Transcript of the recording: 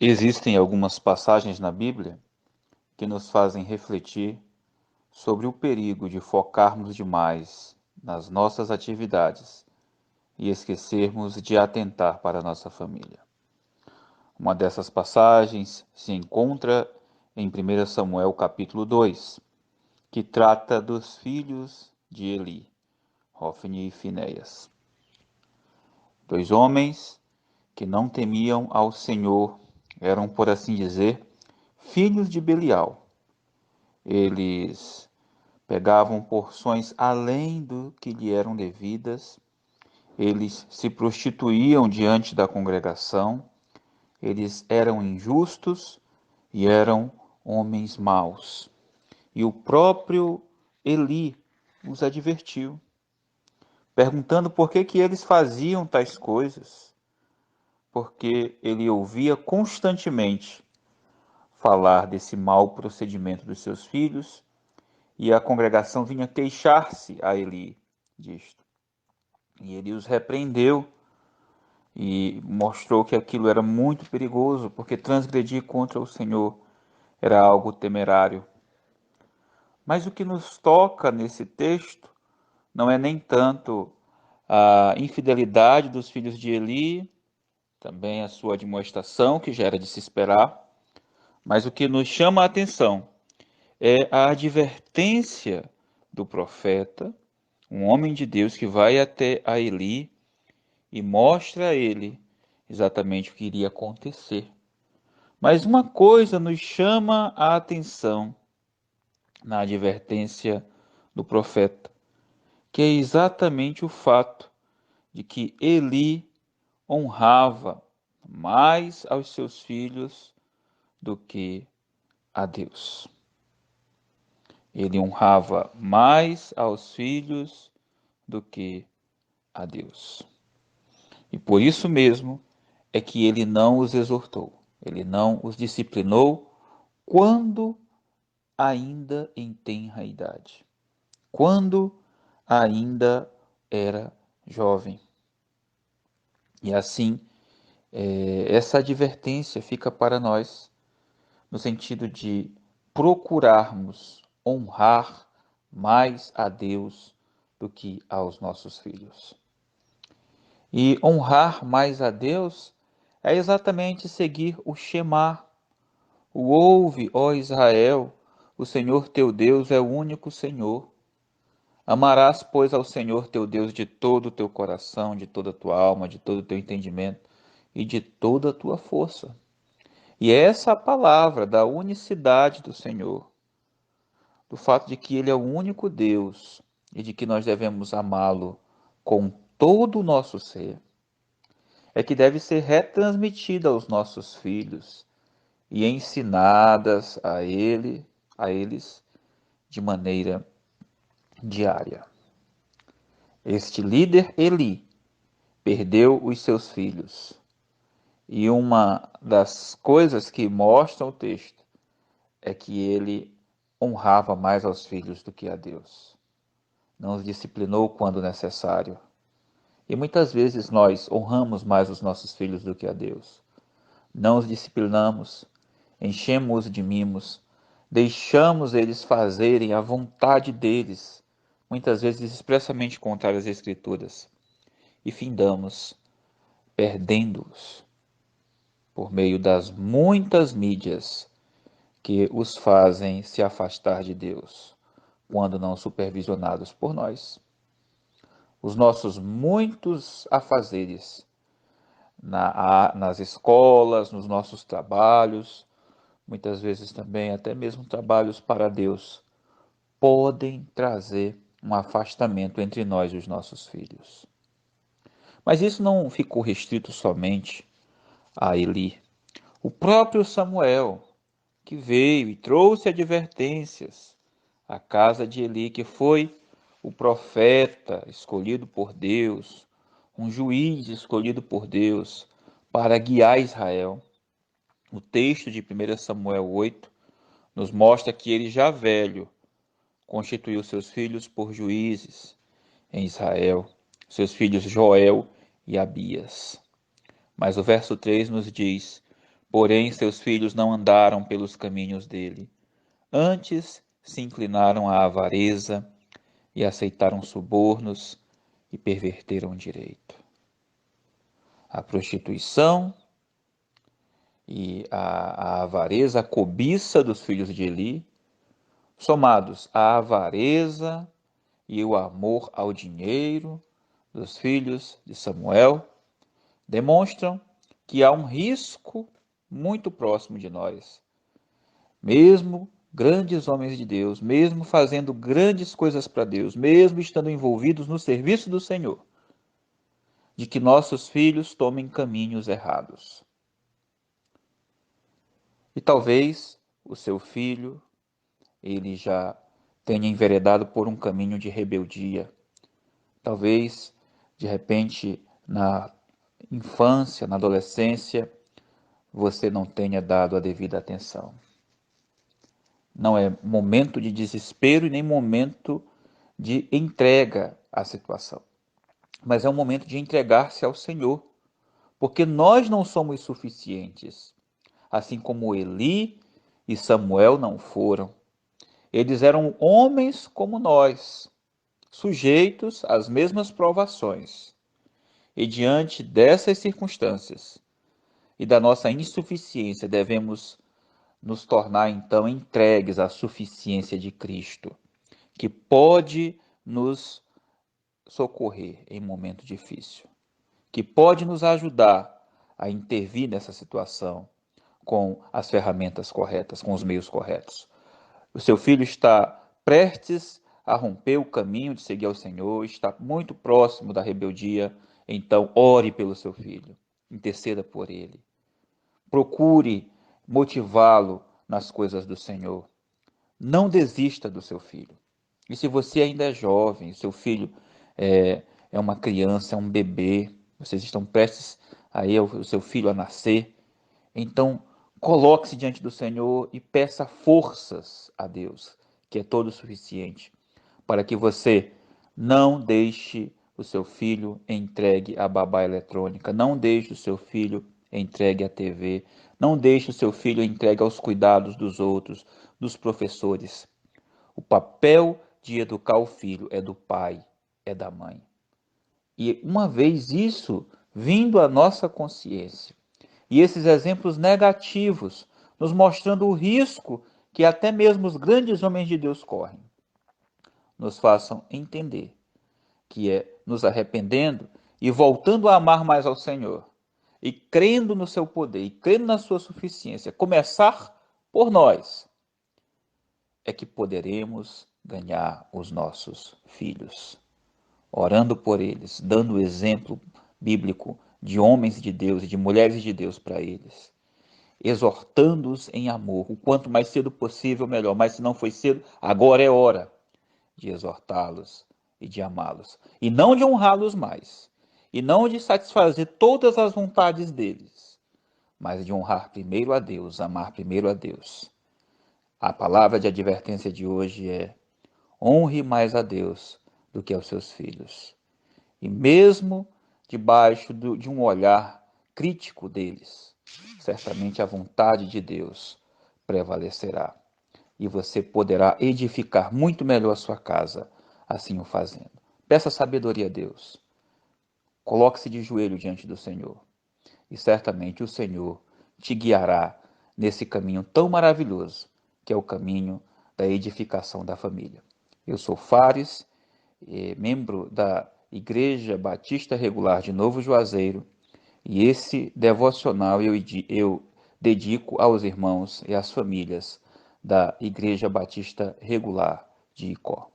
Existem algumas passagens na Bíblia que nos fazem refletir sobre o perigo de focarmos demais nas nossas atividades e esquecermos de atentar para a nossa família. Uma dessas passagens se encontra em 1 Samuel capítulo 2, que trata dos filhos de Eli, Hofni e Finéias. Dois homens que não temiam ao Senhor, eram, por assim dizer, filhos de Belial. Eles pegavam porções além do que lhe eram devidas, eles se prostituíam diante da congregação, eles eram injustos e eram homens maus. E o próprio Eli os advertiu, perguntando por que eles faziam tais coisas, porque ele ouvia constantemente falar desse mau procedimento dos seus filhos, e a congregação vinha queixar-se a Eli disto. E ele os repreendeu e mostrou que aquilo era muito perigoso, porque transgredir contra o Senhor era algo temerário. Mas o que nos toca nesse texto não é nem tanto a infidelidade dos filhos de Eli, também a sua admoestação, que já era de se esperar, mas o que nos chama a atenção é a advertência do profeta, um homem de Deus que vai até a Eli e mostra a ele exatamente o que iria acontecer. Mas uma coisa nos chama a atenção na advertência do profeta, que é exatamente o fato de que Eli honrava mais aos seus filhos do que a Deus. Ele honrava mais aos filhos do que a Deus. E por isso mesmo é que ele não os exortou, ele não os disciplinou quando ainda em tenra idade, quando ainda era jovem. E assim, essa advertência fica para nós no sentido de procurarmos honrar mais a Deus do que aos nossos filhos. E honrar mais a Deus é exatamente seguir o Shema, o ouve, ó Israel, o Senhor teu Deus é o único Senhor. Amarás, pois, ao Senhor teu Deus de todo o teu coração, de toda a tua alma, de todo o teu entendimento e de toda a tua força. E essa é a palavra da unicidade do Senhor, do fato de que Ele é o único Deus e de que nós devemos amá-lo com todo o nosso ser, é que deve ser retransmitida aos nossos filhos e ensinadas a eles de maneira diária. Este líder Eli perdeu os seus filhos. E uma das coisas que mostra o texto é que ele honrava mais aos filhos do que a Deus. Não os disciplinou quando necessário. E muitas vezes nós honramos mais os nossos filhos do que a Deus. Não os disciplinamos, enchemos-os de mimos, deixamos eles fazerem a vontade deles, muitas vezes expressamente contrária às Escrituras, e findamos perdendo-os por meio das muitas mídias que os fazem se afastar de Deus, quando não supervisionados por nós. Os nossos muitos afazeres nas escolas, nos nossos trabalhos, muitas vezes também até mesmo trabalhos para Deus, podem trazer um afastamento entre nós e os nossos filhos. Mas isso não ficou restrito somente a Eli. O próprio Samuel, que veio e trouxe advertências à casa de Eli, que foi o profeta escolhido por Deus, um juiz escolhido por Deus para guiar Israel. O texto de 1 Samuel 8 nos mostra que ele, já velho, constituiu seus filhos por juízes em Israel, seus filhos Joel e Abias. Mas o verso 3 nos diz: Porém, seus filhos não andaram pelos caminhos dele. Antes se inclinaram à avareza e aceitaram subornos e perverteram o direito. A prostituição e a avareza, a cobiça dos filhos de Eli, somados à avareza e o amor ao dinheiro dos filhos de Samuel, demonstram que há um risco muito próximo de nós. Mesmo grandes homens de Deus, mesmo fazendo grandes coisas para Deus, mesmo estando envolvidos no serviço do Senhor, de que nossos filhos tomem caminhos errados. E talvez o seu filho, ele já tenha enveredado por um caminho de rebeldia. Talvez, de repente, na infância, na adolescência, você não tenha dado a devida atenção. Não é momento de desespero e nem momento de entrega à situação, mas é um momento de entregar-se ao Senhor, porque nós não somos suficientes, assim como Eli e Samuel não foram. Eles eram homens como nós, sujeitos às mesmas provações. E diante dessas circunstâncias e da nossa insuficiência, devemos nos tornar então entregues à suficiência de Cristo, que pode nos socorrer em momento difícil, que pode nos ajudar a intervir nessa situação com as ferramentas corretas, com os meios corretos. O seu filho está prestes a romper o caminho de seguir ao Senhor, está muito próximo da rebeldia, então ore pelo seu filho, interceda por ele. Procure motivá-lo nas coisas do Senhor. Não desista do seu filho. E se você ainda é jovem, seu filho é uma criança, é um bebê, vocês estão prestes aí o seu filho a nascer, então coloque-se diante do Senhor e peça forças a Deus, que é todo suficiente, para que você não deixe o seu filho entregue à babá eletrônica, não deixe o seu filho entregue à TV, não deixe o seu filho entregue aos cuidados dos outros, dos professores. O papel de educar o filho é do pai, é da mãe. E uma vez isso vindo à nossa consciência, e esses exemplos negativos nos mostrando o risco que até mesmo os grandes homens de Deus correm, nos façam entender que é nos arrependendo e voltando a amar mais ao Senhor, e crendo no seu poder, e crendo na sua suficiência, começar por nós, é que poderemos ganhar os nossos filhos. Orando por eles, dando o exemplo bíblico de homens de Deus e de mulheres de Deus para eles, exortando-os em amor, o quanto mais cedo possível, melhor. Mas se não foi cedo, agora é hora de exortá-los e de amá-los. E não de honrá-los mais. E não de satisfazer todas as vontades deles, mas de honrar primeiro a Deus, amar primeiro a Deus. A palavra de advertência de hoje é: honre mais a Deus do que aos seus filhos. E mesmo debaixo de um olhar crítico deles, certamente a vontade de Deus prevalecerá. E você poderá edificar muito melhor a sua casa, assim o fazendo. Peça sabedoria a Deus. Coloque-se de joelho diante do Senhor. E certamente o Senhor te guiará nesse caminho tão maravilhoso, que é o caminho da edificação da família. Eu sou Fares, membro da Igreja Batista Regular de Novo Juazeiro, e esse devocional eu dedico aos irmãos e às famílias da Igreja Batista Regular de Icó.